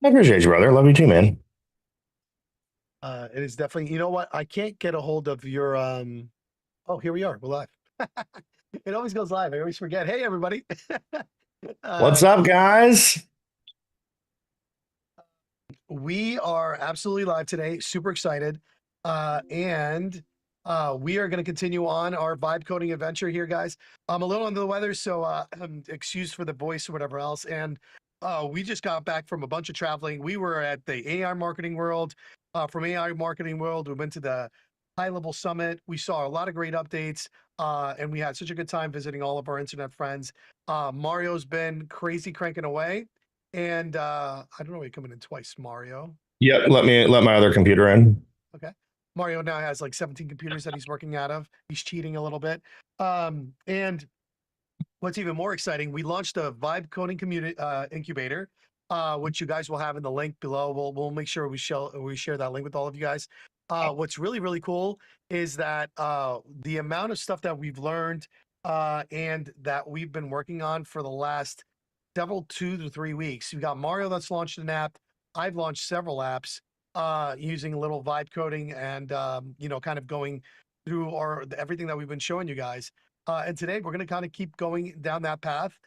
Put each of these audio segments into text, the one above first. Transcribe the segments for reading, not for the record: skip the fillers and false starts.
I appreciate you, brother. Love you too, man. It is definitely, you know what? I can't get a hold of your oh, here we are. We're live. It always goes live. I always forget. Hey everybody. What's uh up, guys? we are absolutely live today. Super excited. And we are going to continue on our vibe coding adventure here, guys. I'm a little under the weather, so excuse for the voice or whatever else. And we just got back from a bunch of traveling. We were at the AI Marketing World. From AI Marketing World, we went to the High Level Summit. We saw a lot of great updates, and we had such a good time visiting all of our internet friends. Mario's been crazy cranking away. And I don't know, you're coming in twice, Mario. Yep, let my other computer in. Okay. Mario now has like 17 computers that he's working out of. He's cheating a little bit. And what's even more exciting, we launched a Vibe Coding community incubator, which you guys will have in the link below. We'll make sure we share that link with all of you guys. What's really cool is that the amount of stuff that we've learned and that we've been working on for the last several 2 to 3 weeks. We got Mario that's launched an app. I've launched several apps using a little vibe coding and kind of going through everything that we've been showing you guys. And today we're going to kind of keep going down that path.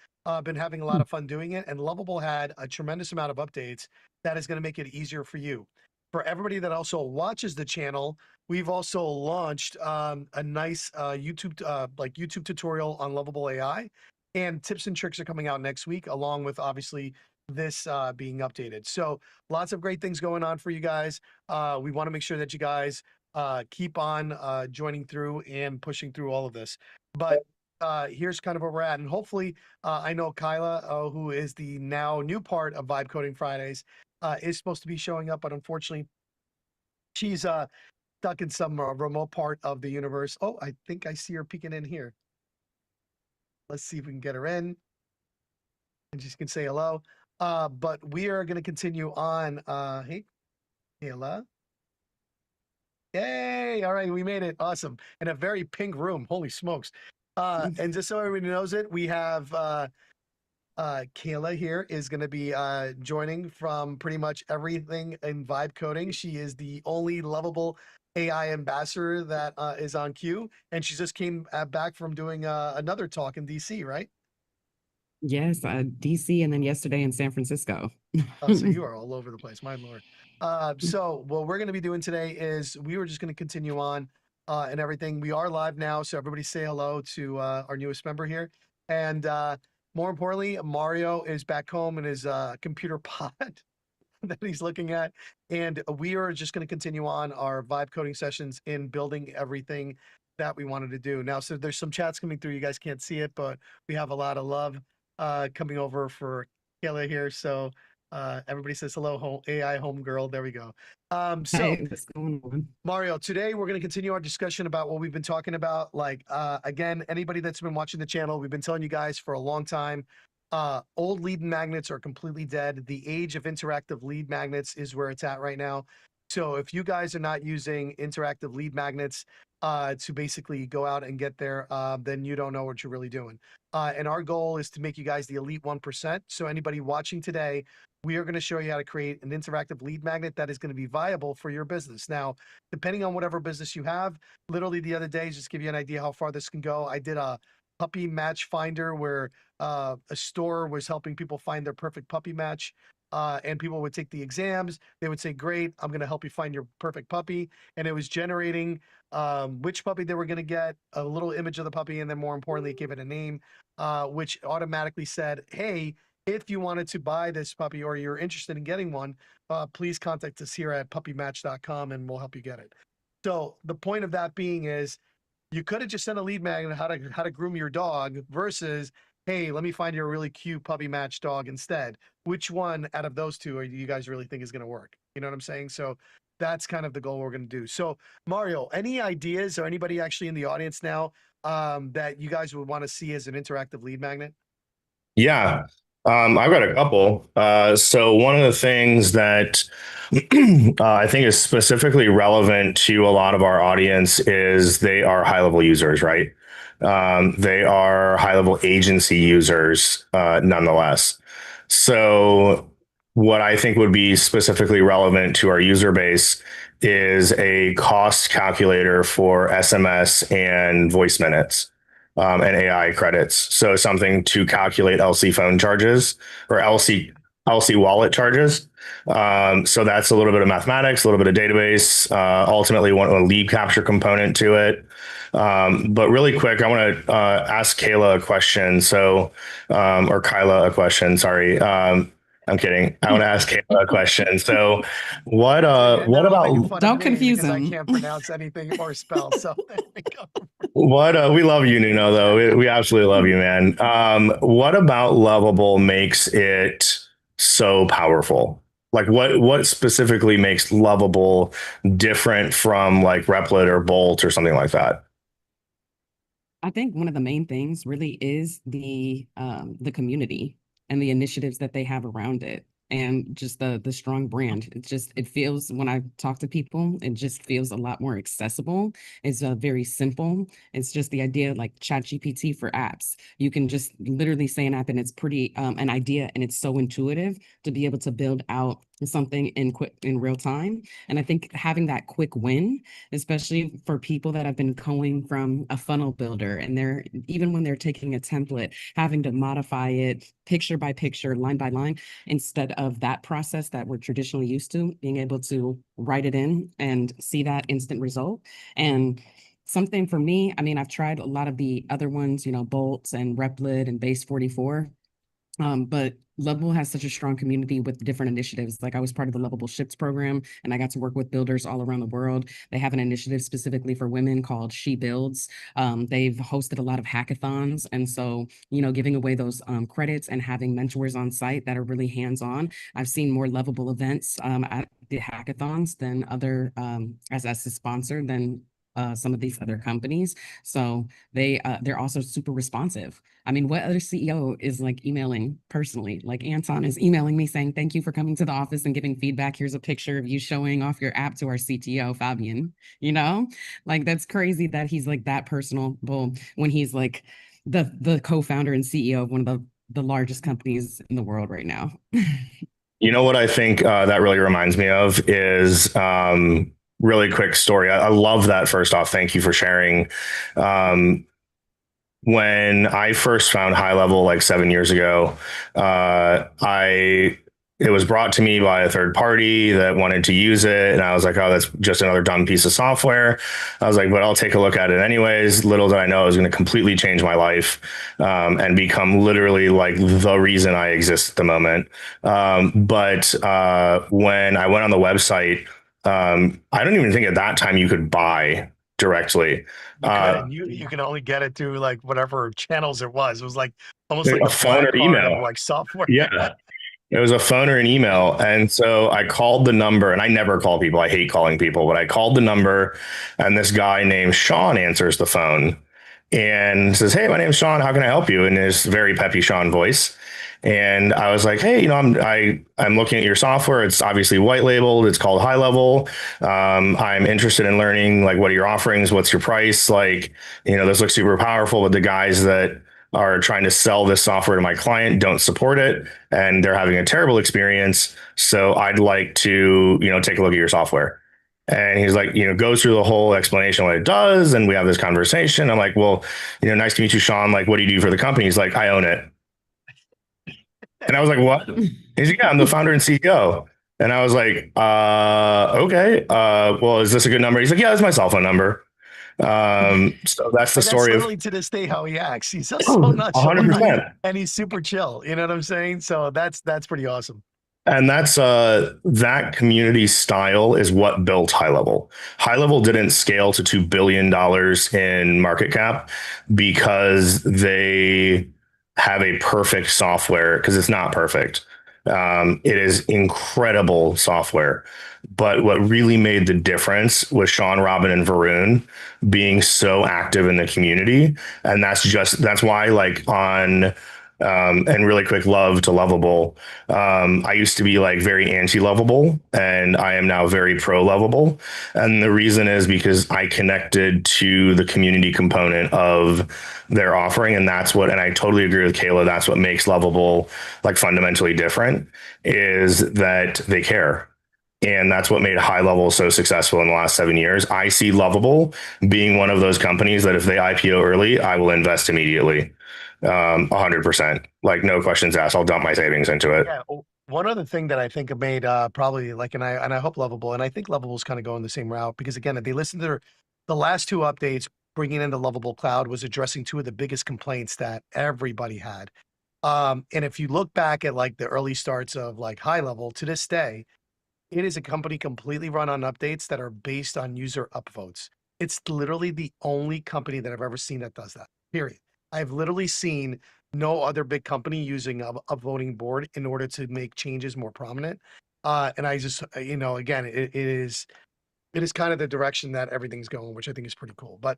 Been having a lot of fun doing it, and Lovable had a tremendous amount of updates that is going to make it easier for you. For everybody that also watches the channel, we've also launched a nice YouTube tutorial on Lovable AI, and tips and tricks are coming out next week, along with obviously this being updated. So lots of great things going on for you guys. We want to make sure that you guys keep on joining through and pushing through all of this. But here's kind of where we're at. And hopefully, I know Kyla, who is the now new part of Vibe Coding Fridays, is supposed to be showing up, but unfortunately, she's stuck in some remote part of the universe. Oh, I think I see her peeking in here. Let's see if we can get her in and she can say hello. But we are going to continue on. Hey, Kayla. Yay! All right, we made it. Awesome. In a very pink room. Holy smokes. And just so everybody knows it, we have Kayla here is going to be joining from pretty much everything in vibe coding. She is the only lovable AI ambassador that is on queue, and she just came back from doing another talk in DC, right? Yes, DC and then yesterday in San Francisco. Oh, so you are all over the place, my lord. So what we're going to be doing today is we were just going to continue on and everything. We are live now, so everybody say hello to our newest member here. And more importantly, Mario is back home in his computer pod that he's looking at. And we are just going to continue on our vibe coding sessions in building everything that we wanted to do. Now, so there's some chats coming through. You guys can't see it, but we have a lot of love coming over for Kayla here. So everybody says hello, AI homegirl. There we go. Hey, what's going on? Mario, today we're going to continue our discussion about what we've been talking about. Like, again, anybody that's been watching the channel, we've been telling you guys for a long time, old lead magnets are completely dead. The age of interactive lead magnets is where it's at right now. So if you guys are not using interactive lead magnets to basically go out and get there, then you don't know what you're really doing. And our goal is to make you guys the elite 1%. So anybody watching today, we are going to show you how to create an interactive lead magnet that is going to be viable for your business. Now, depending on whatever business you have, literally the other day, just give you an idea how far this can go. I did a puppy match finder where a store was helping people find their perfect puppy match. And people would take the exams. They would say, great, I'm going to help you find your perfect puppy. And it was generating which puppy they were going to get, a little image of the puppy, and then more importantly, give it a name, which automatically said, hey, if you wanted to buy this puppy or you're interested in getting one, please contact us here at puppymatch.com and we'll help you get it. So the point of that being is you could have just sent a lead magnet how to groom your dog versus, hey, let me find you a really cute puppy match dog instead. Which one out of those two do you guys really think is going to work? You know what I'm saying? So that's kind of the goal we're going to do. So Mario, any ideas or anybody actually in the audience now that you guys would want to see as an interactive lead magnet? Yeah, I've got a couple. So one of the things that I think is specifically relevant to a lot of our audience is they are high level users, right? They are high level agency users, nonetheless. So what I think would be specifically relevant to our user base is a cost calculator for SMS and voice minutes, and AI credits. So something to calculate LC phone charges or LC wallet charges. So that's a little bit of mathematics, a little bit of database. Ultimately, want a lead capture component to it. But really quick, I want to ask Kayla a question. So, or Kyla a question. Sorry. I'm kidding. I want to ask Kayla a question. So, And what they're all making about fun of Don't me confuse because I them. can't pronounce anything or spell. So there we go. we love you, Nuno, though. We absolutely love you, man. What about Lovable makes it so powerful? Like what specifically makes Lovable different from like Replit or Bolt or something like that? I think one of the main things really is the community and the initiatives that they have around it, and just the strong brand. It feels, when I talk to people, it just feels a lot more accessible. It's very simple. It's just the idea, like ChatGPT for apps. You can just literally say an app and it's pretty an idea, and it's so intuitive to be able to build out something in real time. And I think having that quick win, especially for people that have been going from a funnel builder, and they're, even when they're taking a template, having to modify it picture by picture, line by line, instead of that process that we're traditionally used to, being able to write it in and see that instant result. And something for me, I mean, I've tried a lot of the other ones, Bolts and Replit and Base 44. But Lovable has such a strong community with different initiatives. Like, I was part of the Lovable Ships program, and I got to work with builders all around the world. They have an initiative specifically for women called She Builds. They've hosted a lot of hackathons. And so, giving away those credits and having mentors on site that are really hands-on. I've seen more Lovable events at the hackathons than as a sponsor than some of these other companies. So they're also super responsive. I mean, what other CEO is like emailing personally? Like, Anton is emailing me saying, "Thank you for coming to the office and giving feedback. Here's a picture of you showing off your app to our CTO, Fabian." You know, like, that's crazy that he's like that personal. Well, when he's like the co-founder and CEO of one of the largest companies in the world right now. You know what I think that really reminds me of is really quick story. I love that. First off, thank you for sharing. Um, when I first found High Level like 7 years ago, I it was brought to me by a third party that wanted to use it, and I was like, "Oh, that's just another dumb piece of software." I was like, "But I'll take a look at it anyways." Little did I know it was going to completely change my life, and become literally like the reason I exist at the moment. But when I went on the website, I don't even think at that time you could buy directly. You couldn't. You can only get it through like whatever channels it was. It was like almost like A the phone black or card of email. like software. Yeah. It was a phone or an email. And so I called the number, and I never call people. I hate calling people, but I called the number, and this guy named Sean answers the phone and says, "Hey, my name's Sean. How can I help you?" In his very peppy Sean voice. And I was like, "Hey, I'm looking at your software. It's obviously white labeled. It's called High Level. I'm interested in learning, like, what are your offerings? What's your price? Like, this looks super powerful, but the guys that are trying to sell this software to my client don't support it, and they're having a terrible experience. So I'd like to, take a look at your software." And he's like, goes through the whole explanation of what it does. And we have this conversation. I'm like, "Well, nice to meet you, Sean. Like, what do you do for the company?" He's like, "I own it." And I was like, "What?" He's like, "Yeah, I'm the founder and CEO." And I was like, "Okay. Well, is this a good number?" He's like, "Yeah, that's my cell phone number." So that's the And that's story of literally to this day how he acts. He's just so nonchalant 100%. and he's super chill. You know what I'm saying? So that's pretty awesome. And that's that community style is what built High Level. High Level didn't scale to $2 billion in market cap because they have a perfect software, because it's not perfect. It is incredible software. But what really made the difference was Sean, Robin, and Varun being so active in the community. And that's why, like, on And really quick love to Lovable. I used to be like very anti-Lovable, and I am now very pro-Lovable. And the reason is because I connected to the community component of their offering, and that's what. And I totally agree with Kayla. That's what makes Lovable like fundamentally different, is that they care. And that's what made High Level so successful in the last 7 years. I see Lovable being one of those companies that if they IPO early, I will invest immediately. 100%. Like no questions asked. I'll dump my savings into it. Yeah. One other thing that I think made probably like, and I hope Lovable, and I think Lovable's kind of going the same route because again, if they listened to the last two updates, bringing in the Lovable Cloud was addressing two of the biggest complaints that everybody had. And if you look back at like the early starts of like High Level to this day, it is a company completely run on updates that are based on user upvotes. It's literally the only company that I've ever seen that does that. Period. I've literally seen no other big company using a voting board in order to make changes more prominent. And I just, again, it is kind of the direction that everything's going, which I think is pretty cool. But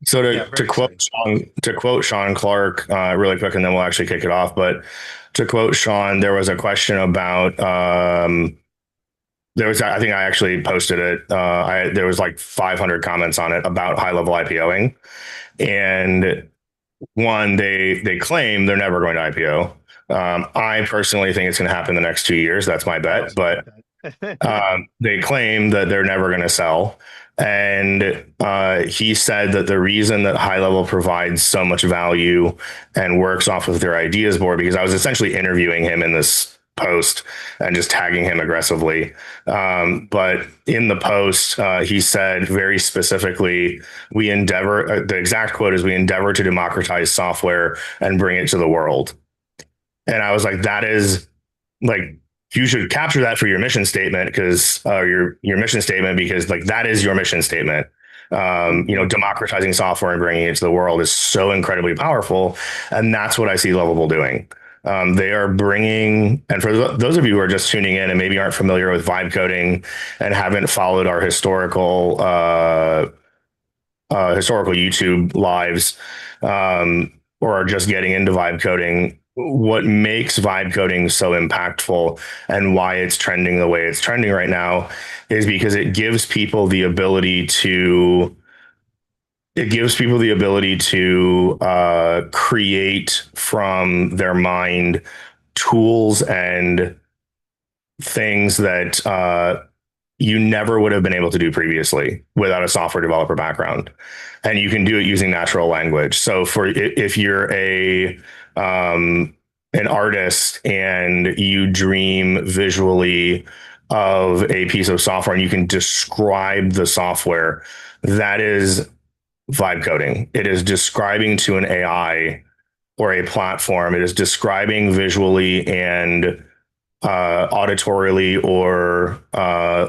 So yeah, to very exciting. quote Sean Clark really quick, and then we'll actually kick it off. But to quote Sean, there was a question about there was, I think I actually posted it. There was like 500 comments on it about high level IPOing, and one, they claim they're never going to IPO. I personally think it's going to happen in the next 2 years. That's my I bet. also But think that. they claim that they're never going to sell. And he said that the reason that High Level provides so much value and works off of their ideas board, because I was essentially interviewing him in this post and just tagging him aggressively. But in the post, he said very specifically, we endeavor, the exact quote is, we endeavor to democratize software and bring it to the world. And I was like, that is like, you should capture that for your mission statement because your mission statement, because like that is your mission statement. Democratizing software and bringing it to the world is so incredibly powerful, and that's what I see Lovable doing. They are bringing, and for those of you who are just tuning in and maybe aren't familiar with vibe coding and haven't followed our historical YouTube lives, or are just getting into vibe coding, what makes vibe coding so impactful and why it's trending the way it's trending right now is because it gives people the ability to create from their mind tools and things that you never would have been able to do previously without a software developer background. And you can do it using natural language. So for if you're an artist and you dream visually of a piece of software and you can describe the software, that is vibe coding. It is describing to an AI or a platform. It is describing visually and auditorily or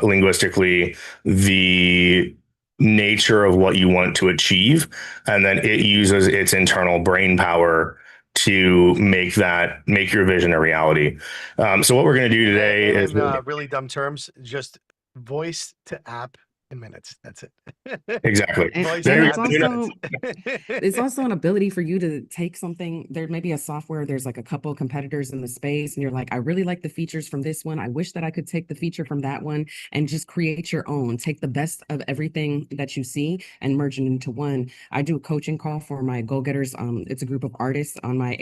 linguistically the nature of what you want to achieve, and then it uses its internal brain power to make your vision a reality. So what we're going to do today And is in really dumb terms, just voice to app in minutes. That's it. exactly. Voice And to it's app in also minutes. it's also an ability for you to take something. There may be a software, there's like a couple of competitors in the space, and you're like, I really like the features from this one. I wish that I could take the feature from that one and just create your own. Take the best of everything that you see and merge it into one. I do a coaching call for my go-getters. It's a group of artists on my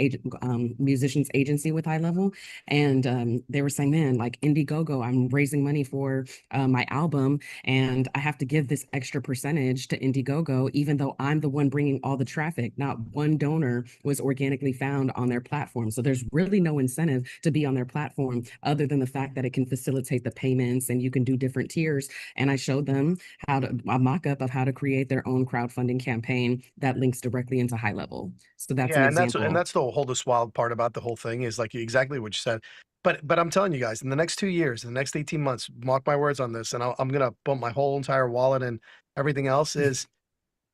musicians agency with High Level. And they were saying, man, like Indiegogo, I'm raising money for my album, and I have to give this extra percentage to Indiegogo, even though I'm the one bringing all the traffic. Not one donor was organically found on their platform. So there's really no incentive to be on their platform other than the fact that it can facilitate the payments and you can do different tiers. And I showed them a mock-up of how to create their own crowdfunding campaign that links directly into High Level. So that's an Yeah, and example. that's the whole wild part about the whole thing is like exactly what you said. But I'm telling you guys, in the next 2 years, in the next 18 months, mark my words on this, and I'm gonna put my whole entire wallet and everything else is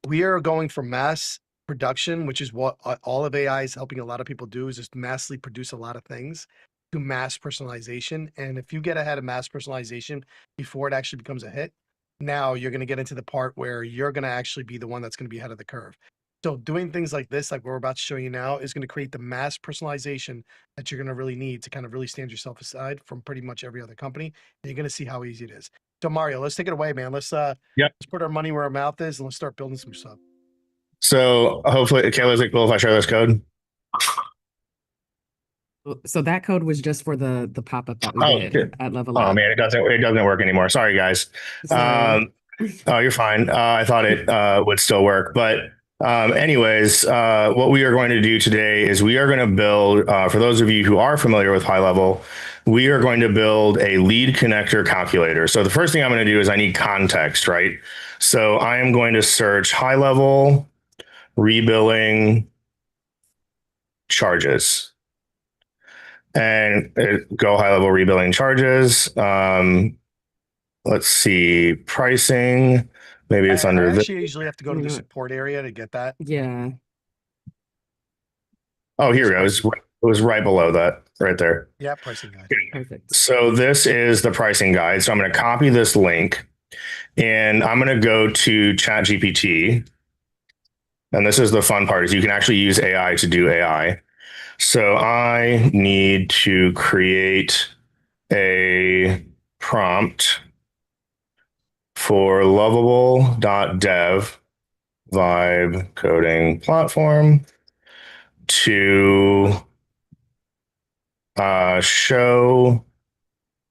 we are going from mass production, which is what all of AI is helping a lot of people do, is just massively produce a lot of things to mass personalization. And if you get ahead of mass personalization before it actually becomes a hit, now you're going to get into the part where you're going to actually be the one that's going to be ahead of the curve. So doing things like this, like we're about to show you now, is going to create the mass personalization that you're going to really need to kind of really stand yourself aside from pretty much every other company. And you're going to see how easy it is. So Mario, let's take it away, man. Yep. Let's put our money where our mouth is and let's start building some stuff. So hopefully, Kayla's like, cool if I share this code. So that code was just for the pop-up that we Oh, did shit. at Level Oh Up. man, it doesn't work anymore. Sorry, guys. Sorry. Oh, you're fine. I thought it would still work, but anyways, what we are going to do today is we are going to build. For those of you who are familiar with high level, we are going to build a lead connector calculator. So the first thing I'm going to do is I need context, right? So I am going to search high level rebilling charges and go high level rebilling charges. Let's see, pricing. Maybe it's I under this. actually usually have to go to the support area to get that. Yeah. Oh, here it goes. It was right below that, right there. Yeah, pricing guide. Perfect. So this is the pricing guide. So I'm going to copy this link and I'm going to go to ChatGPT. And this is the fun part is you can actually use AI to do AI. So I need to create a prompt for lovable.dev vibe coding platform to show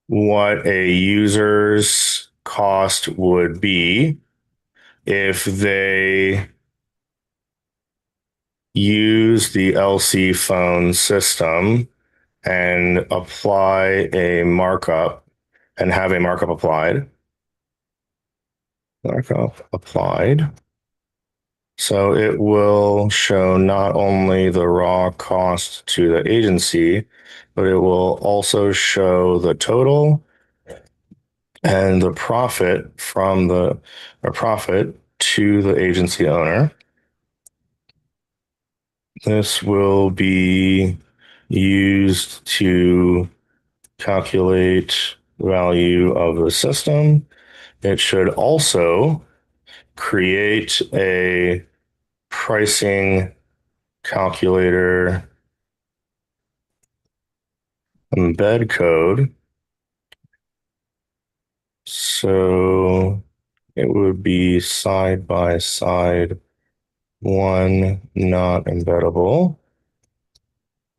what a user's cost would be if they use the LC phone system and apply a markup and have a markup applied. Markup applied. So it will show not only the raw cost to the agency, but it will also show the total and the profit from the profit to the agency owner. This will be used to calculate the value of the system. It should also create a pricing calculator embed code. So it would be side by side, one not embeddable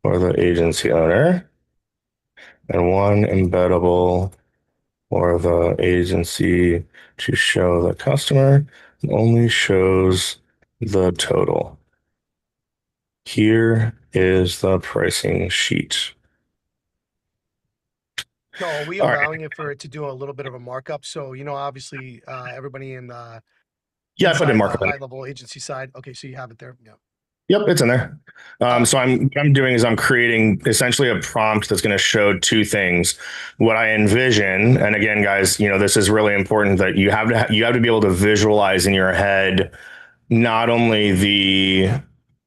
for the agency owner, and one embeddable for the agency to show the customer. It only shows the total. Here is the pricing sheet. So are we All right. allowing it for it to do a little bit of a markup? So, obviously, everybody in Yeah, I put in inside the markup in it. high level agency side. Okay, so you have it there. Yeah. Yep, it's in there. So what I'm doing is I'm creating essentially a prompt that's going to show two things. What I envision, and again, guys, this is really important that you have to be able to visualize in your head not only the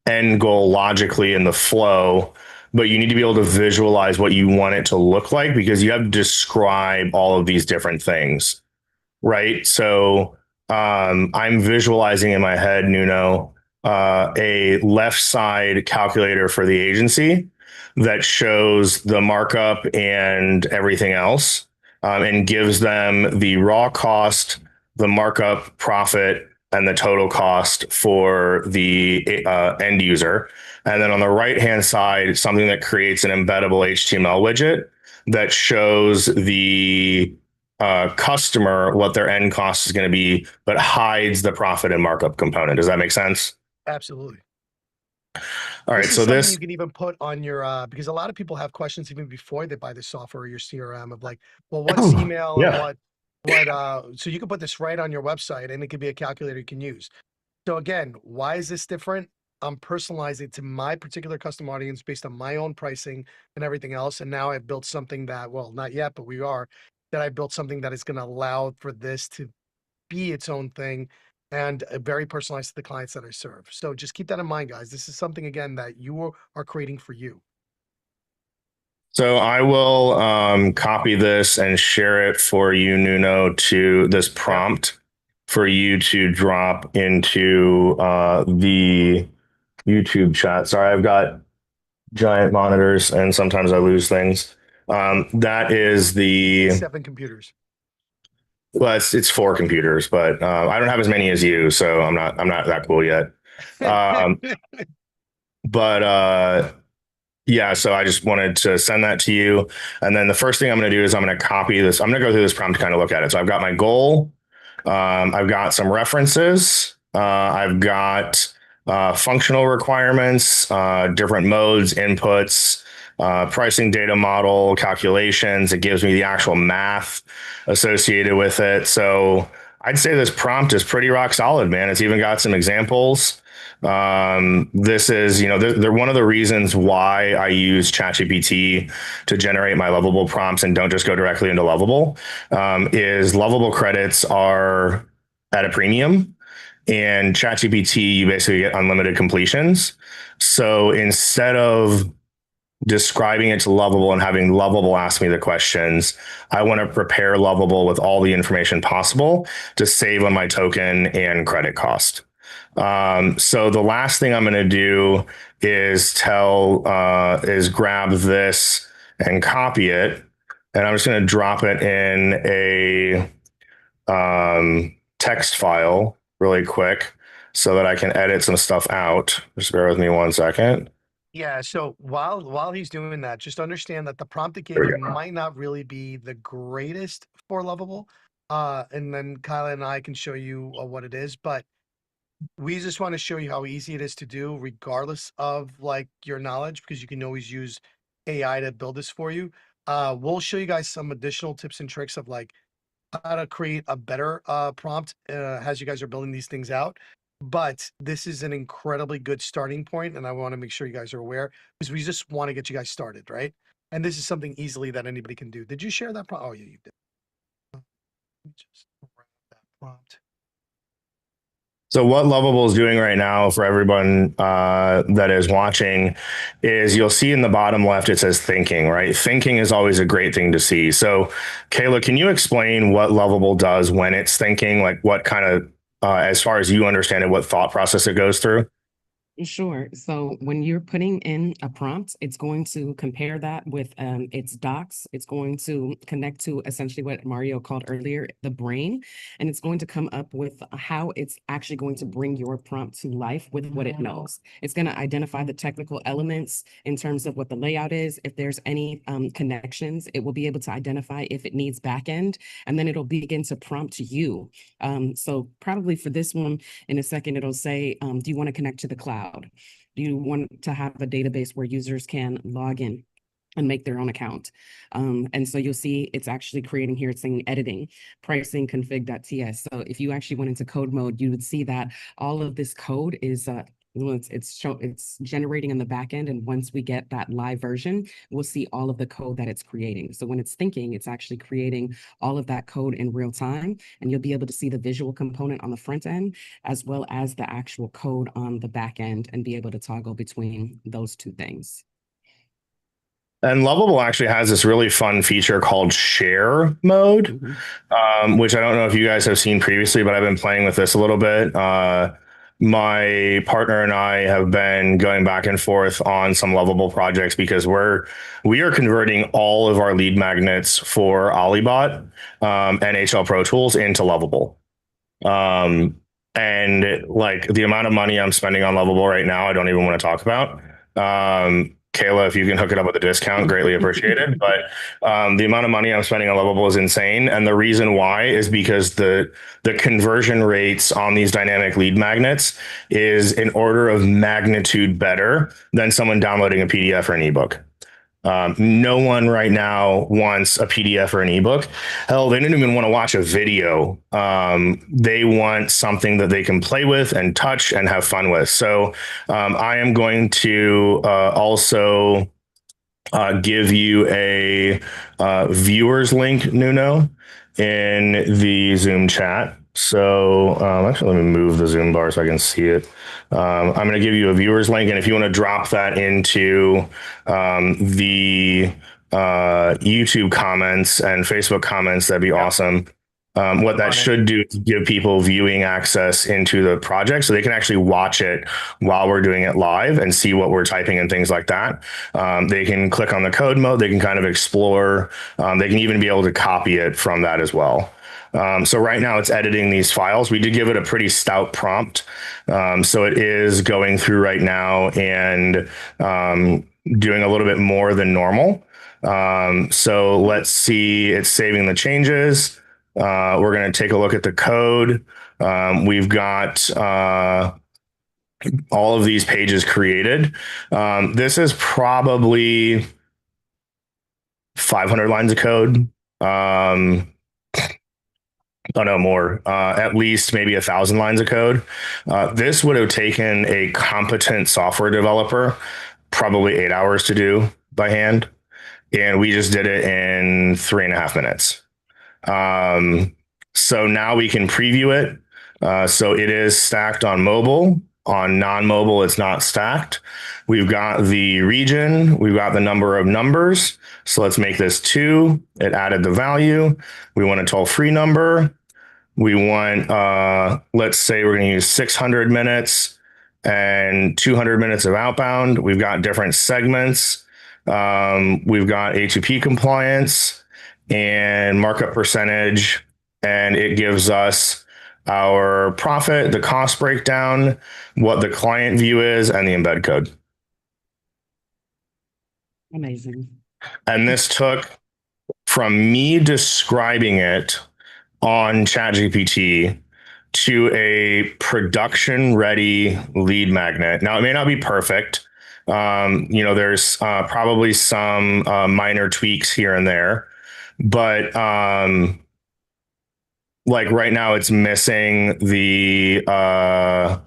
end goal logically in the flow, but you need to be able to visualize what you want it to look like because you have to describe all of these different things, right? So I'm visualizing in my head, Nuno, a left side calculator for the agency that shows the markup and everything else, and gives them the raw cost, the markup profit, and the total cost for the end user. And then on the right hand side, something that creates an embeddable HTML widget that shows the customer what their end cost is going to be, but hides the profit and markup component. Does that make sense? Absolutely. All right. This is So something this, you can even put on your because a lot of people have questions even before they buy the software or your CRM of like, well, what's email and yeah. so you can put this right on your website and it could be a calculator you can use. So again, why is this different? I'm personalizing to my particular custom audience based on my own pricing and everything else. And now I've built something that, well, not yet, but we are, that I built something that is going to allow for this to be its own thing and very personalized to the clients that I serve. So just keep that in mind, guys. This is something again that you are creating for you. So I will copy this and share it for you, Nuno, to this prompt for you to drop into the YouTube chat. Sorry, I've got giant monitors and sometimes I lose things. That is the 7 computers. well, it's 4 computers, but I don't have as many as you, so I'm not that cool yet. Um, but yeah, so I just wanted to send that to you. And then the first thing I'm going to do is I'm going to copy this. I'm going to go through this prompt to kind of look at it. So I've got my goal. I've got some references. I've got functional requirements, different modes, inputs, pricing data model, calculations. It gives me the actual math associated with it. So I'd say this prompt is pretty rock solid, man. It's even got some examples. This is, they're one of the reasons why I use ChatGPT to generate my Lovable prompts and don't just go directly into Lovable, is Lovable credits are at a premium, and ChatGPT, you basically get unlimited completions. So instead of describing it to Lovable and having Lovable ask me the questions, I want to prepare Lovable with all the information possible to save on my token and credit cost. So the last thing I'm going to do is grab this and copy it, and I'm just going to drop it in a text file really quick so that I can edit some stuff out. Just bear with me 1 second. Yeah, so while he's doing that, just understand that the prompt it gave There we you go. might not really be the greatest for Lovable. And then Kyla and I can show you what it is, but we just want to show you how easy it is to do, regardless of like your knowledge, because you can always use AI to build this for you. We'll show you guys some additional tips and tricks of like how to create a better prompt as you guys are building these things out. But this is an incredibly good starting point, and I want to make sure you guys are aware because we just want to get you guys started, right? And this is something easily that anybody can do. Did you share that prompt? Oh, yeah, you did. Let me just grab that prompt. So what Lovable is doing right now for everyone that is watching is you'll see in the bottom left, it says thinking, right? Thinking is always a great thing to see. So Kayla, can you explain what Lovable does when it's thinking? Like what kind of, as far as you understand it, what thought process it goes through? Sure. So when you're putting in a prompt, it's going to compare that with its docs. It's going to connect to essentially what Mario called earlier the brain, and it's going to come up with how it's actually going to bring your prompt to life with what it knows. It's going to identify the technical elements in terms of what the layout is. If there's any connections, it will be able to identify if it needs backend, and then it'll begin to prompt you. So probably for this one, in a second, it'll say, do you want to connect to the cloud? Do you want to have a database where users can log in and make their own account? And so you'll see it's actually creating here, it's saying editing, pricing config.ts. So if you actually went into code mode, you would see that all of this code is it's generating in the back end. And once we get that live version, we'll see all of the code that it's creating. So when it's thinking, it's actually creating all of that code in real time. And you'll be able to see the visual component on the front end, as well as the actual code on the back end, and be able to toggle between those two things. And Lovable actually has this really fun feature called share mode, which I don't know if you guys have seen previously, but I've been playing with this a little bit. My partner and I have been going back and forth on some Lovable projects because we are converting all of our lead magnets for Alibot, NHL Pro Tools into Lovable. And like the amount of money I'm spending on Lovable right now, I don't even want to talk about. Kayla, if you can hook it up with a discount, greatly appreciated. But the amount of money I'm spending on Lovable is insane. And the reason why is because the conversion rates on these dynamic lead magnets is an order of magnitude better than someone downloading a PDF or an ebook. No one right now wants a PDF or an ebook. Hell, they don't even want to watch a video. They want something that they can play with and touch and have fun with. So I am going to also give you a viewers link, Nuno, in the Zoom chat. So actually, let me move the Zoom bar so I can see it. I'm going to give you a viewers link, and if you want to drop that into the YouTube comments and Facebook comments, that'd be awesome. What that On it. should do is give people viewing access into the project so they can actually watch it while we're doing it live and see what we're typing and things like that. They can click on the code mode, they can kind of explore, they can even be able to copy it from that as well. So right now it's editing these files. We did give it a pretty stout prompt. So it is going through right now and doing a little bit more than normal. So let's see, it's saving the changes. We're going to take a look at the code. We've got all of these pages created. This is probably 500 lines of code. Oh no, more. At least maybe 1,000 lines of code. This would have taken a competent software developer probably 8 hours to do by hand, and we just did it in 3.5 minutes. So now we can preview it. So it is stacked on mobile. On non-mobile, it's not stacked. We've got the region. We've got the number of numbers. So let's make this 2. It added the value. We want a toll-free number. We want, let's say we're going to use 600 minutes and 200 minutes of outbound. We've got different segments. We've got A2P compliance and markup percentage, and it gives us our profit, the cost breakdown, what the client view is, and the embed code. Amazing. And this took from me describing it on ChatGPT to a production ready lead magnet. Now, it may not be perfect. There's probably some minor tweaks here and there, but like right now it's missing the oh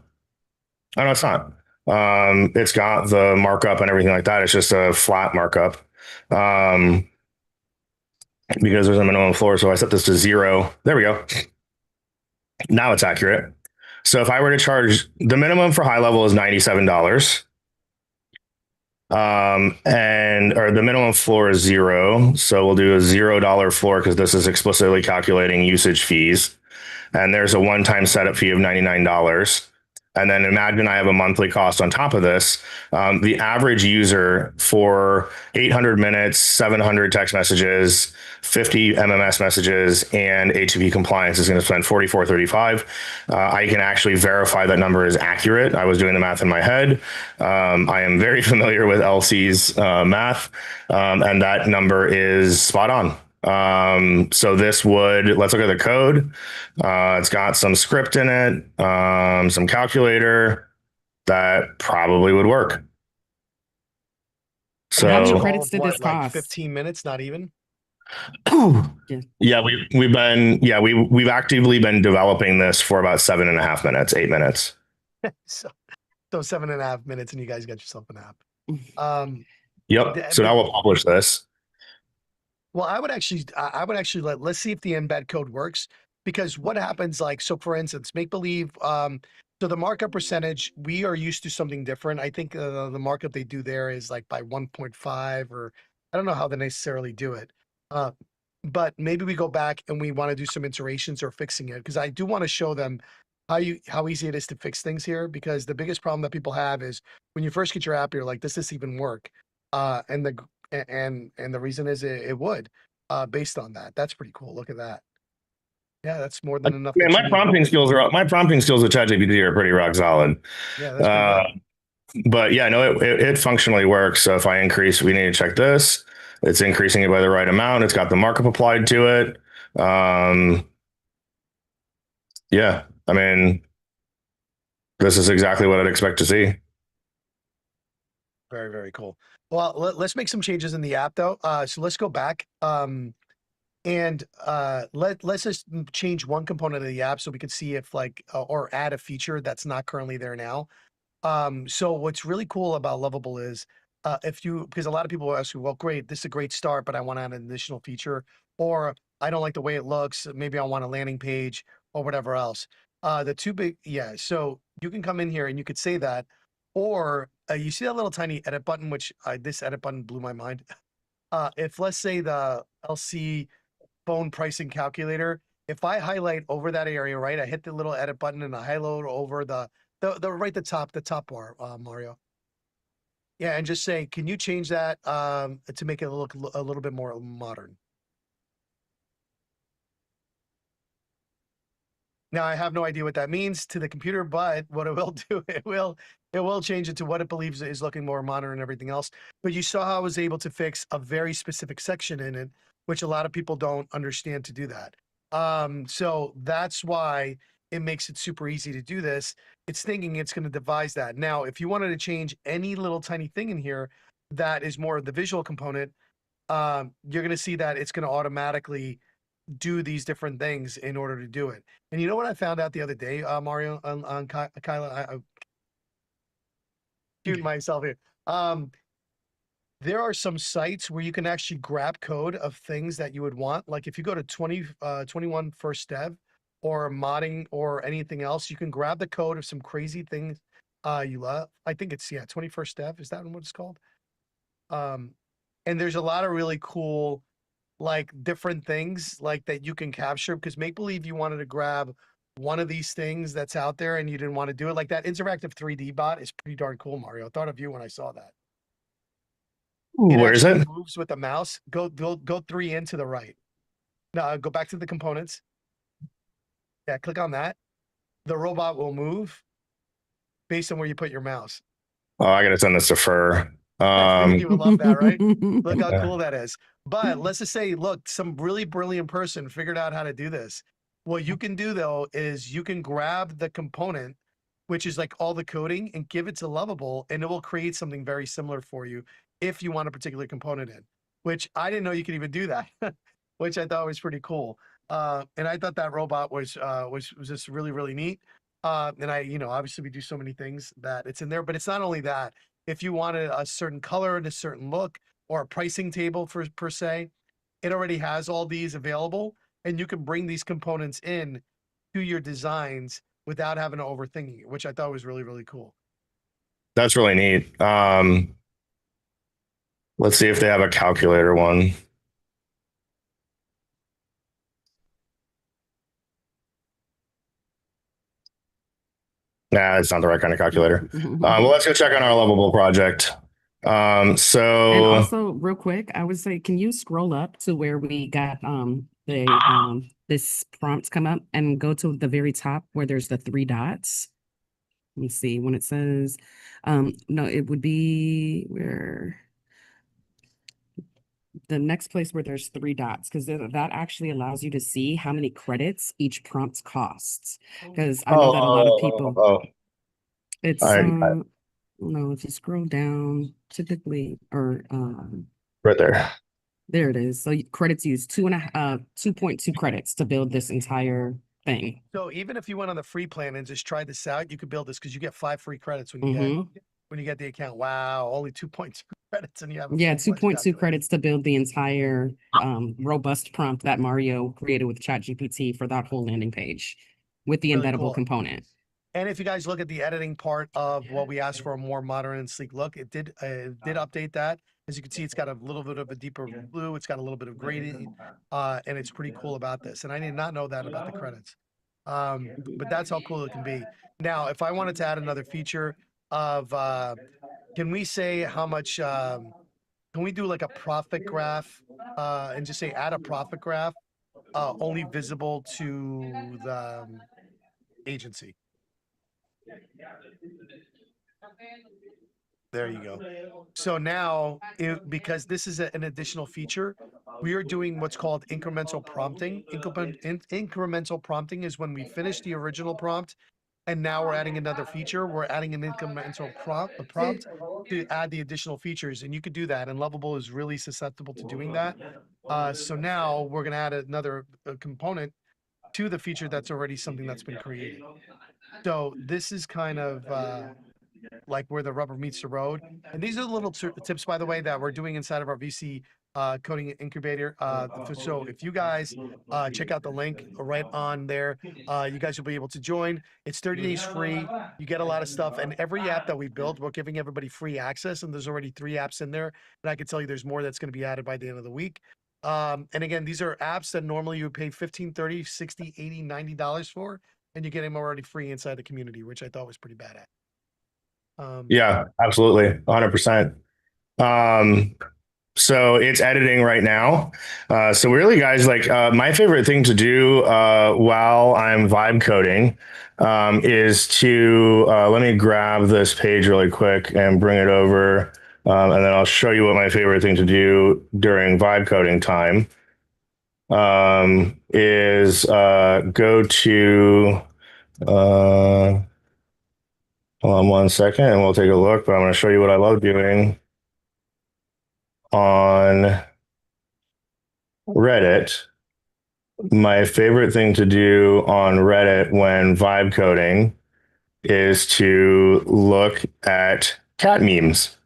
no, it's not. It's got the markup and everything like that. It's just a flat markup. Because there's a minimum floor. So I set this to 0. There we go. Now it's accurate. So if I were to charge, the minimum for high level is $97. Or the minimum floor is 0. So we'll do a $0 floor because this is explicitly calculating usage fees. And there's a one-time setup fee of $99. And then imagine I have a monthly cost on top of this. The average user for 800 minutes, 700 text messages, 50 MMS messages, and A2P compliance is going to spend $44.35. I can actually verify that number is accurate. I was doing the math in my head. I am very familiar with LC's math, and that number is spot on. So this would, let's look at the code. It's got some script in it, some calculator that probably would work. And how many So credits did this like cost? 15 minutes, not even. yeah, we've actively been developing this for about 7.5 minutes, 8 minutes. so 7.5 minutes and you guys got yourself an app. Yep. So now we'll publish this. Well, I would actually let's see if the embed code works, because what happens, like, so for instance, make believe, so the markup percentage, we are used to something different. I think the markup they do there is like by 1.5, or I don't know how they necessarily do it. But maybe we go back and we want to do some iterations or fixing it, because I do want to show them how easy it is to fix things here, because the biggest problem that people have is when you first get your app, you're like, does this even work? And the reason is it would, based on that. That's pretty cool. Look at that. Yeah, that's more than enough. Man, that you my need. prompting skills with ChatGPT are pretty rock solid. Yeah, that's pretty good. But yeah, no, it functionally works. So if I increase, we need to check this. It's increasing it by the right amount. It's got the markup applied to it. Yeah, I mean, this is exactly what I'd expect to see. Very, very cool. Well, let's make some changes in the app though. So let's go back. Let's just change one component of the app so we can see if or add a feature that's not currently there now. So what's really cool about Lovable is because a lot of people ask you, well, great, this is a great start, but I want to add an additional feature, or I don't like the way it looks. Maybe I want a landing page or whatever else. So you can come in here and you could say that, or you see that little tiny edit button, which this edit button blew my mind. If let's say the LC phone pricing calculator If I highlight over that area, right, I hit the little edit button and I highlight over the right, the top bar, Mario. Yeah, and just say, can you change that to make it look a little bit more modern? Now I have no idea what that means to the computer, but what it will do, it will change it to what it believes is looking more modern and everything else. But you saw how I was able to fix a very specific section in it, which a lot of people don't understand to do that. So that's why it makes it super easy to do this. It's thinking it's going to devise that. Now, if you wanted to change any little tiny thing in here that is more of the visual component, you're going to see that it's going to automatically do these different things in order to do it. And you know what I found out the other day, Mario, on Kyla? I'm shooting myself here. There are some sites where you can actually grab code of things that you would want. Like if you go to 21 First Dev or modding or anything else, you can grab the code of some crazy things you love. I think it's, yeah, 21st Dev. Is that what it's called? And there's a lot of really cool like different things like that you can capture, because make believe you wanted to grab one of these things that's out there and you didn't want to do it. Like that interactive 3D bot is pretty darn cool, Mario. I thought of you when I saw that. It Where is actually it? moves with the mouse. Go 3 into the right. Now go back to the components. Yeah, click on that. The robot will move based on where you put your mouse. Oh, I gotta send this to Fur. I figured you would love that, right? Look how Yeah. cool that is. But let's just say, look, some really brilliant person figured out how to do this. What you can do though is you can grab the component, which is like all the coding, and give it to Lovable, and it will create something very similar for you if you want a particular component in, which I didn't know you could even do that, which I thought was pretty cool. And I thought that robot was just really, really neat. And I, obviously we do so many things that it's in there, but it's not only that. If you wanted a certain color and a certain look or a pricing table per se, it already has all these available, and you can bring these components in to your designs without having to overthinking it, which I thought was really, really cool. That's really neat. Let's see if they have a calculator one. Nah, it's not the right kind of calculator. Well, let's go check on our Lovable project. And So also, real quick, I would say, can you scroll up to where we got this prompt come up and go to the very top where there's the 3 dots? Let me see when it says, no, it would be where the next place where there's 3 dots, because that actually allows you to see how many credits each prompt costs. Because I know that a lot of people, it's I no, if you scroll down, typically, or right there. there it is. So credits use 2.2 credits to build this entire thing. So even if you went on the free plan and just tried this out, you could build this because you get 5 free credits when you Mhm. get the account. Wow, only 2.2 credits and you have a Yeah, full-fledged 2.2 calculator. credits to build the entire robust prompt that Mario created with ChatGPT for that whole landing page with the Really embeddable cool. component. And if you guys look at the editing part of what we asked for, a more modern and sleek look, it did update that. As you can see, it's got a little bit of a deeper blue. It's got a little bit of grading, and it's pretty cool about this. And I did not know that about the credits. But that's how cool it can be. Now, if I wanted to add another feature of, can we say how much, can we do like a profit graph and just say add a profit graph only visible to the agency? There you go. So now, because this is an additional feature, we are doing what's called incremental prompting. Incremental prompting is when we finish the original prompt, and now we're adding another feature. We're adding an incremental prompt to add the additional features, and you could do that. And Lovable is really susceptible to doing that. So now we're going to add another component to the feature that's already something that's been created. So this is kind of like where the rubber meets the road. And these are the little tips, by the way, that we're doing inside of our VC coding incubator. So if you guys check out the link right on there, you guys will be able to join. It's 30 days free. You get a lot of stuff. And every app that we build, we're giving everybody free access. And there's already 3 apps in there. And I can tell you there's more that's going to be added by the end of the week. And again, these are apps that normally you would pay 15, 30, 60, 80, $90 for, and you get them already free inside the community, which I thought was pretty badass. Yeah, absolutely. 100%. Um, so it's editing right now. So really, guys, like my favorite thing to do while I'm vibe coding is to let me grab this page really quick and bring it over, and then I'll show you what my favorite thing to do during vibe coding time is go to hold on one second and we'll take a look. But I'm going to show you what I love doing on Reddit. My favorite thing to do on Reddit when vibe coding is to look at cat memes.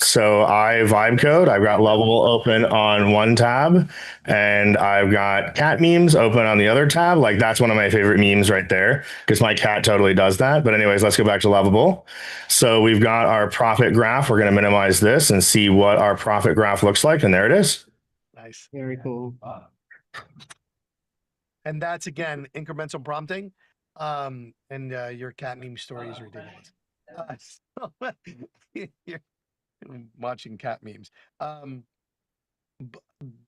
So I vibe code. I've got Lovable open on one tab, and I've got cat memes open on the other tab. Like that's one of my favorite memes right there because my cat totally does that. But anyways, let's go back to Lovable. So we've got our profit graph. We're going to minimize this and see what our profit graph looks like, and there it is. Nice. Very cool. And that's again incremental prompting. And your cat meme story is ridiculous. So, you're watching cat memes.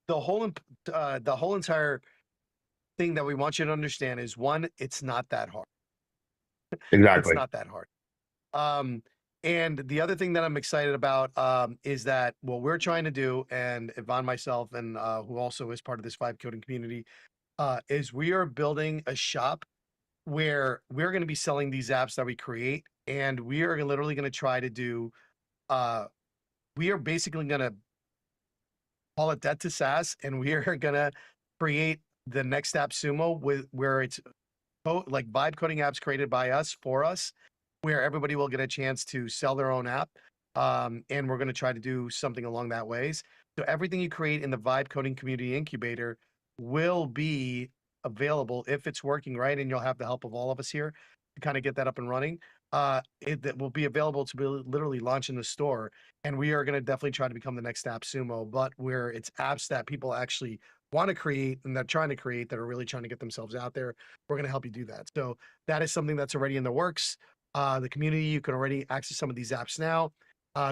The whole entire thing that we want you to understand is one, it's not that hard. Exactly. It's not that hard. And the other thing that I'm excited about is that what we're trying to do, and Yvonne, myself, and who also is part of this vibe coding community, is we are building a shop where we're going to be selling these apps that we create, and we are literally going to try to do. We are basically going to call it debt to SaaS, and we are going to create the next app Sumo with where it's like vibe coding apps created by us for us, where everybody will get a chance to sell their own app. And we're going to try to do something along that ways. So everything you create in the vibe coding community incubator will be available if it's working right, and you'll have the help of all of us here to kind of get that up and running. That will be available to be literally launch in the store, and we are going to definitely try to become the next app Sumo, but where it's apps that people actually want to create and they're trying to create, that are really trying to get themselves out there. We're going to help you do that. So that is something that's already in the works. The community, you can already access some of these apps now.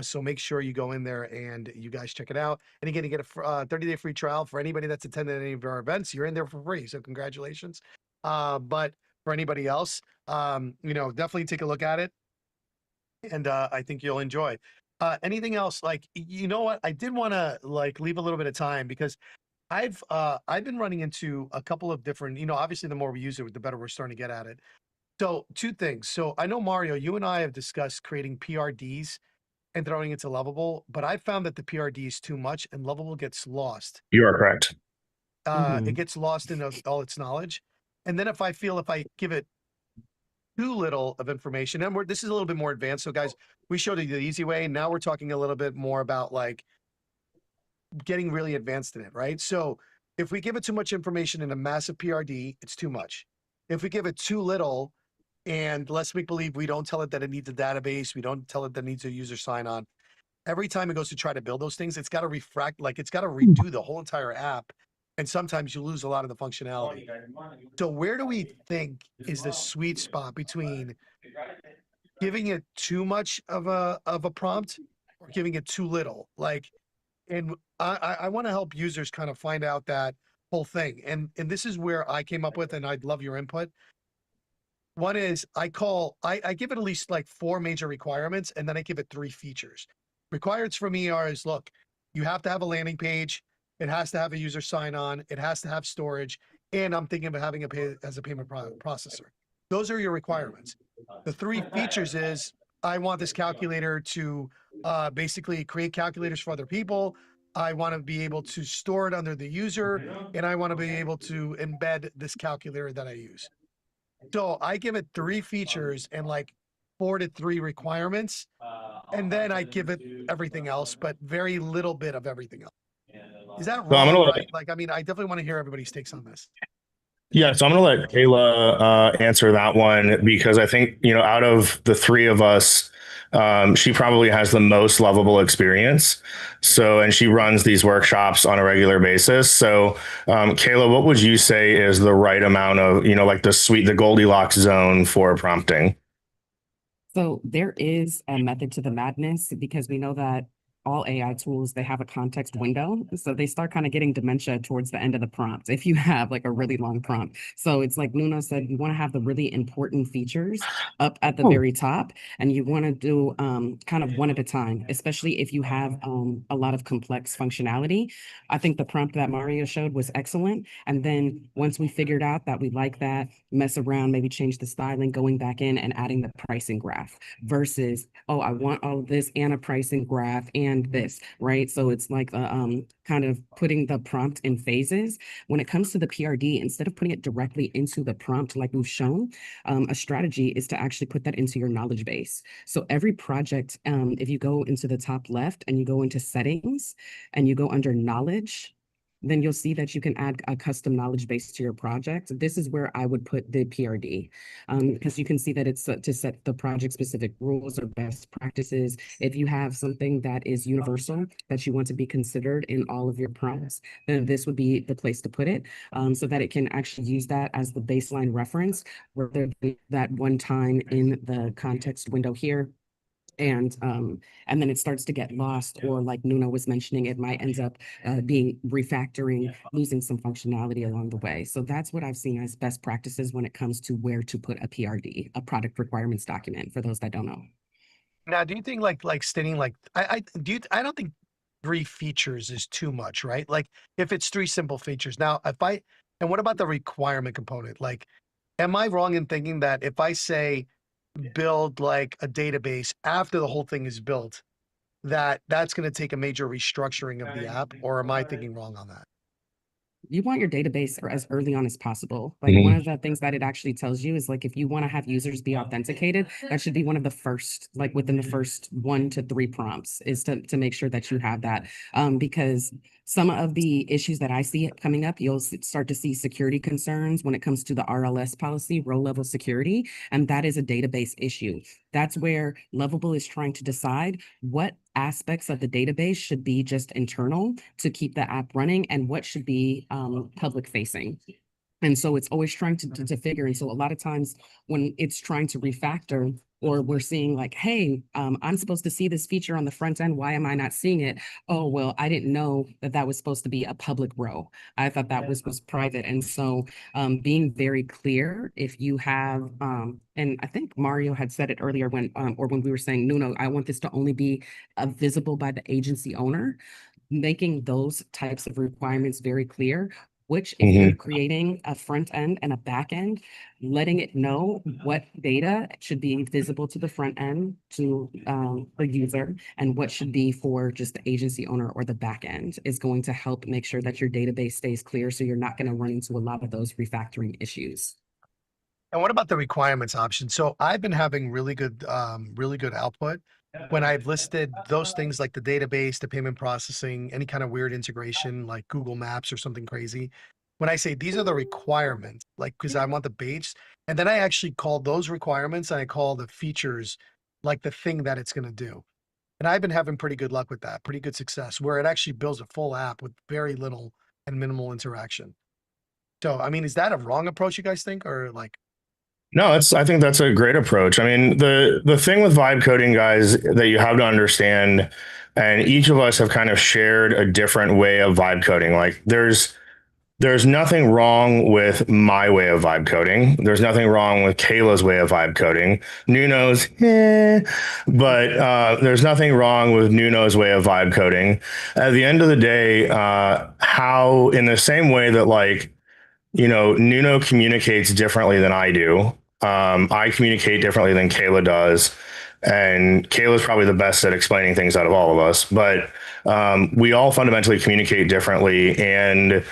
So make sure you go in there and you guys check it out. And again, you get a 30-day free trial for anybody that's attended any of our events. You're in there for free. So congratulations. But for anybody else, definitely take a look at it. And I think you'll enjoy. Anything else? Like, you know what? I did want to like leave a little bit of time because I've been running into a couple of different, obviously the more we use it, the better we're starting to get at it. So two things. So I know, Mario, you and I have discussed creating PRDs and throwing it to Lovable, but I found that the PRD is too much and Lovable gets lost. You are correct. It gets lost in all its knowledge. And then if I give it too little of information, and this is a little bit more advanced. So guys, we showed you the easy way. Now we're talking a little bit more about like getting really advanced in it, right? So if we give it too much information in a massive PRD, it's too much. If we give it too little, and let's make believe we don't tell it that it needs a database, we don't tell it that it needs a user sign on. Every time it goes to try to build those things, it's got to it's got to redo the whole entire app. And sometimes you lose a lot of the functionality. So where do we think is the sweet spot between giving it too much of a prompt or giving it too little? Like, and I want to help users kind of find out that whole thing. And this is where I came up with, and I'd love your input. One is I give it at least like 4 major requirements, and then I give it 3 features. Requirements for me is, look, you have to have a landing page. It has to have a user sign on. It has to have storage. And I'm thinking of having as a payment processor. Those are your requirements. The 3 features is I want this calculator to basically create calculators for other people. I want to be able to store it under the user, and I want to be able to embed this calculator that I use. So I give it 3 features and like 4 to 3 requirements, and then I give it everything else, but very little bit of everything else. Is that So I'm wrong? gonna Right? Like, I mean, I definitely want to hear everybody's takes on this. Yeah, so I'm going to let Kayla answer that one because I think, out of the three of us, she probably has the most lovable experience. So, and she runs these workshops on a regular basis. So, Kayla, what would you say is the right amount of, like the Goldilocks zone for prompting? So there is a method to the madness because we know that all AI tools, they have a context window. So they start kind of getting dementia towards the end of the prompt if you have like a really long prompt. So it's like Nuno said, you want to have the really important features up at the very top, and you want to do kind of one at a time, especially if you have a lot of complex functionality. I think the prompt that Mario showed was excellent. And then once we figured out that we like that, mess around, maybe change the styling, going back in and adding the pricing graph versus, oh, I want all of this and a pricing graph and this, right? So it's like kind of putting the prompt in phases. When it comes to the PRD, instead of putting it directly into the prompt like we've shown, a strategy is to actually put that into your knowledge base. So every project, if you go into the top left and you go into settings and you go under knowledge, then you'll see that you can add a custom knowledge base to your project. This is where I would put the PRD, because you can see that it's to set the project specific rules or best practices. If you have something that is universal that you want to be considered in all of your prompts, then this would be the place to put it, so that it can actually use that as the baseline reference, rather than that one time in the context window here. And then it starts to get lost, or like Nuno was mentioning, it might end up being refactoring, losing some functionality along the way. So that's what I've seen as best practices when it comes to where to put a PRD, a product requirements document, for those that don't know. Now, do you think like stating like I don't think 3 features is too much, right? Like if it's 3 simple features. Now, if I and what about the requirement component? Like, am I wrong in thinking that if I say build like a database after the whole thing is built, that that's going to take a major restructuring of the app, or am I thinking wrong on that? You want your database as early on as possible. Like one Mhm. of the things that it actually tells you is like if you want to have users be authenticated, that should be one of the first, like within the first 1 to 3 prompts, is to make sure that you have that. Because some of the issues that I see coming up, you'll start to see security concerns when it comes to the RLS policy, row level security, and that is a database issue. That's where Lovable is trying to decide what aspects of the database should be just internal to keep the app running and what should be public facing. And so it's always trying to figure. And so a lot of times when it's trying to refactor, or we're seeing like, hey, I'm supposed to see this feature on the front end. Why am I not seeing it? Oh, well, I didn't know that that was supposed to be a public row. I thought that was private. And so being very clear, if you have, and I think Mario had said it earlier when, or when we were saying, Nuno, I want this to only be visible by the agency owner, making those types of requirements very clear, which if you're Mhm. creating a front end and a back end, letting it know what data should be visible to the front end to the user and what should be for just the agency owner or the back end is going to help make sure that your database stays clear, so you're not going to run into a lot of those refactoring issues. And what about the requirements option? So I've been having really good output when I've listed those things like the database, the payment processing, any kind of weird integration like Google Maps or something crazy. When I say these are the requirements, like because I want the base, and then I actually call those requirements and I call the features like the thing that it's going to do. And I've been having pretty good luck with that, pretty good success, where it actually builds a full app with very little and minimal interaction. So, I mean, is that a wrong approach, you guys think, or like? No, I think that's a great approach. I mean, the thing with vibe coding, guys, that you have to understand, and each of us have kind of shared a different way of vibe coding. Like there's nothing wrong with my way of vibe coding. There's nothing wrong with Kayla's way of vibe coding. Nuno's, but there's nothing wrong with Nuno's way of vibe coding. At the end of the day, how in the same way that like Nuno communicates differently than I do. I communicate differently than Kayla does. And Kayla's probably the best at explaining things out of all of us. But we all fundamentally communicate differently. And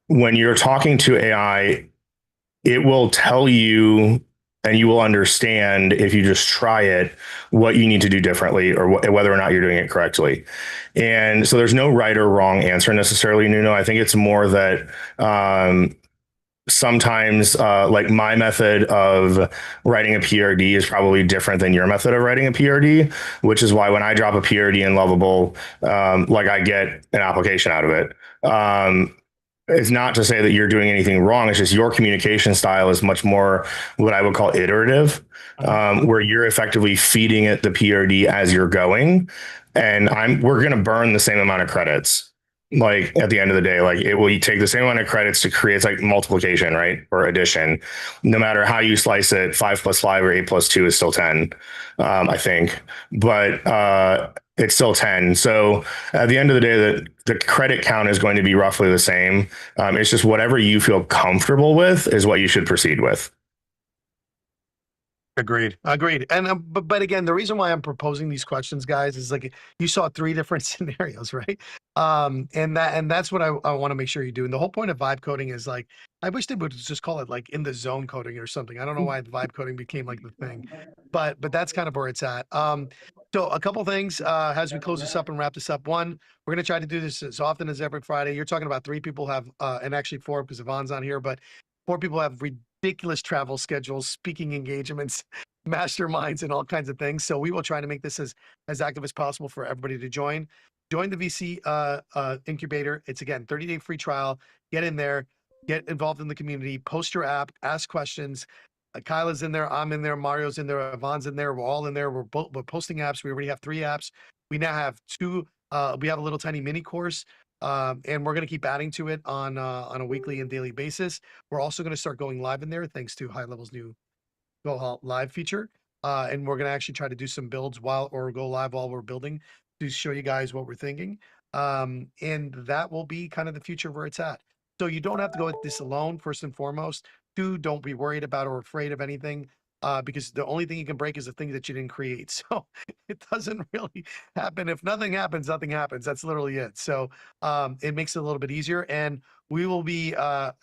when you're talking to AI, it will tell you and you will understand if you just try it what you need to do differently or whether or not you're doing it correctly. And so there's no right or wrong answer necessarily, Nuno. I think it's more that sometimes like my method of writing a PRD is probably different than your method of writing a PRD, which is why when I drop a PRD in Lovable, like I get an application out of it. It's not to say that you're doing anything wrong. It's just your communication style is much more what I would call iterative, where you're effectively feeding it the PRD as you're going. And we're going to burn the same amount of credits. Like at the end of the day, like it will take the same amount of credits to create, it's like multiplication, right? Or addition. No matter how you slice it, 5 + 5 or 8 + 2 is still 10, I think. But it's still 10. So at the end of the day, the credit count is going to be roughly the same. It's just whatever you feel comfortable with is what you should proceed with. Agreed. Agreed. And but again, the reason why I'm proposing these questions, guys, is like you saw 3 different scenarios, right? And that's what I want to make sure you do. And the whole point of vibe coding is like I wish they would just call it like in the zone coding or something. I don't know why the vibe coding became like the thing, but that's kind of where it's at. So a couple things as we close this up and wrap this up. One, we're gonna try to do this as often as every Friday. You're talking about 3 people have and actually 4 because Yvonne's on here, but 4 people have ridiculous travel schedules, speaking engagements, masterminds, and all kinds of things. So we will try to make this as active as possible for everybody to join. Join the VC incubator. It's again 30-day free trial. Get in there, get involved in the community, post your app, ask questions. Kyla's in there, I'm in there, Mario's in there, Yvonne's in there. We're all in there. We're posting apps. We already have 3 apps. We now have 2. We have a little tiny mini course. And we're going to keep adding to it on a weekly and daily basis. We're also going to start going live in there thanks to High Level's new Go Live feature. And we're going to actually try to do some builds or go live while we're building to show you guys what we're thinking. And that will be kind of the future where it's at. So you don't have to go at this alone, first and foremost. 2, don't be worried about or afraid of anything. Because the only thing you can break is the thing that you didn't create. So it doesn't really happen. If nothing happens, nothing happens. That's literally it. So it makes it a little bit easier. And we will be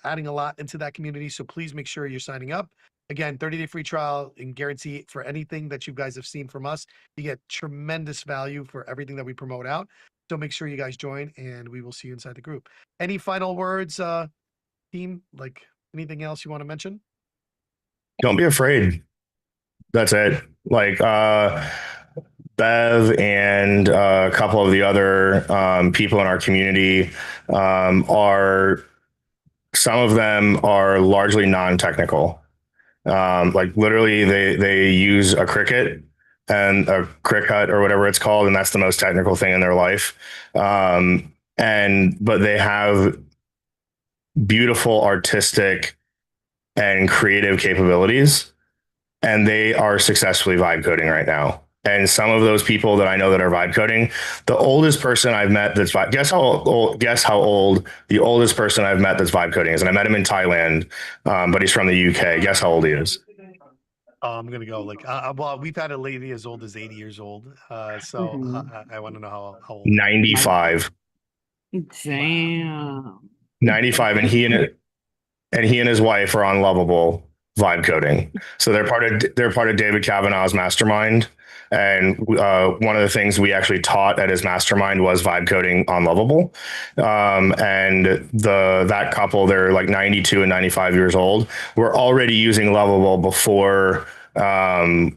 adding a lot into that community. So please make sure you're signing up. Again, 30-day free trial and guarantee for anything that you guys have seen from us. You get tremendous value for everything that we promote out. So make sure you guys join and we will see you inside the group. Any final words, team? Like anything else you want to mention? Don't be afraid. That's it. Like Bev and a couple of the other people in our community are, some of them are largely non-technical. Like literally they use a Cricut and a Cricut or whatever it's called, and that's the most technical thing in their life. But they have beautiful artistic and creative capabilities, and they are successfully vibe coding right now. And some of those people that I know that are vibe coding, the oldest person I've met that's guess how old the oldest person I've met that's vibe coding is. And I met him in Thailand, but he's from the UK. Guess how old he is? I'm gonna go like well, we've had a lady as old as 80 years old. So I want to know how old. 95. Damn. 95, and he and his wife are on Lovable vibe coding. So they're part of David Kavanaugh's mastermind. And one of the things we actually taught at his mastermind was vibe coding on Lovable. And that couple, they're like 92 and 95 years old, were already using Lovable before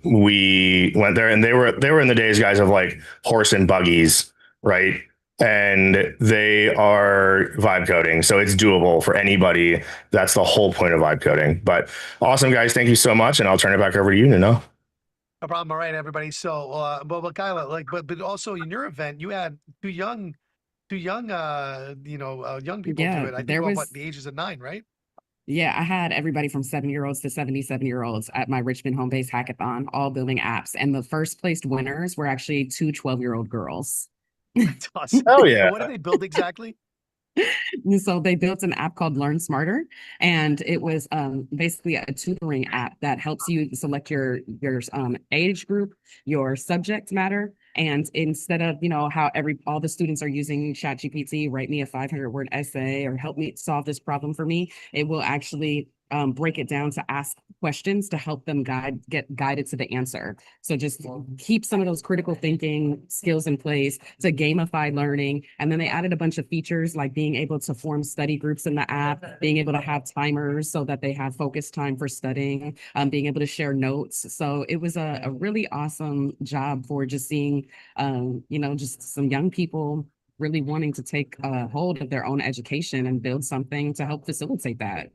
we went there. And they were in the days, guys, of like horse and buggies, right? And they are vibe coding. So it's doable for anybody. That's the whole point of vibe coding. But awesome, guys. Thank you so much. And I'll turn it back over to you, Nuno. No problem. All right, everybody. So, but Kyla, like, but also in your event, you had two young, young people Yeah, do it. I think there about was, the ages of 9, right? yeah, I had everybody from 7-year-olds to 77-year-olds at my Richmond home base hackathon, all building apps. And the first placed winners were actually 2 12-year-old girls. That's awesome. Oh yeah. And what did they build exactly? And so they built an app called Learn Smarter, and it was basically a tutoring app that helps you select your age group, your subject matter, and instead of how all the students are using ChatGPT, write me a 500-word essay or help me solve this problem for me, it will actually break it down to ask questions to help them get guided to the answer. So just keep some of those critical thinking skills in place to gamify learning. And then they added a bunch of features like being able to form study groups in the app, being able to have timers so that they have focused time for studying, being able to share notes. So it was a really awesome job for just seeing, just some young people really wanting to take hold of their own education and build something to help facilitate that.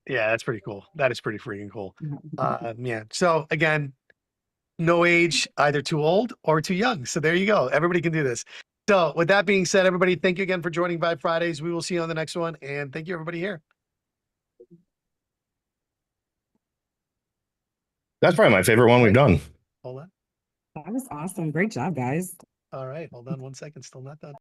Yeah, that's pretty cool. That is pretty freaking cool. Yeah. So again, no age, either too old or too young. So there you go. Everybody can do this. So with that being said, everybody, thank you again for joining Vibe Fridays. We will see you on the next one. And thank you, everybody here. That's probably my favorite one we've done. Hold on. That was awesome. Great job, guys. All right. Hold on 1 second. Still not done.